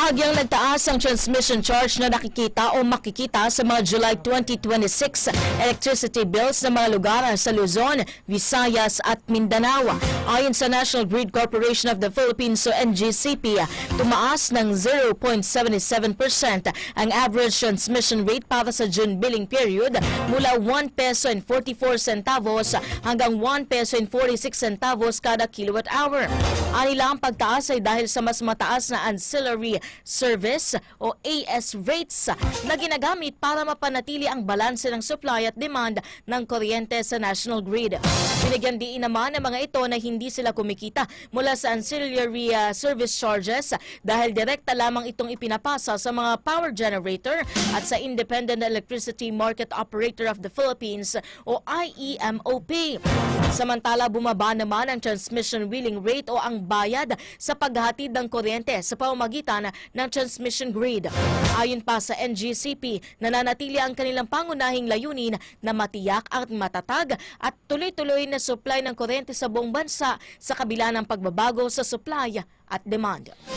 Bahagyang nagtaas ang transmission charge na nakikita o makikita sa mga July 2026 electricity bills ng mga lugar sa Luzon, Visayas at Mindanao. Ayon sa National Grid Corporation of the Philippines o NGCP, tumaas ng 0.77% ang average transmission rate para sa June billing period mula 1 peso and 44 centavos hanggang 1 peso and 46 centavos kada kilowatt hour. Anila ang pagtaas ay dahil sa mas mataas na ancillary service o AS rates na ginagamit para mapanatili ang balanse ng supply at demand ng kuryente sa national grid. Binigyan diin naman ng mga ito na hindi sila kumikita mula sa ancillary service charges dahil direkta lamang itong ipinapasa sa mga power generator at sa Independent Electricity Market Operator of the Philippines o IEMOP. Samantala, bumaba naman ang transmission wheeling rate o ang bayad sa paghahatid ng kuryente sa pamamagitan ng transmission grid. Ayon pa sa NGCP, nananatili ang kanilang pangunahing layunin na matiyak at matatag at tuloy-tuloy na supply ng kuryente sa buong bansa sa kabila ng pagbabago sa supply at demand.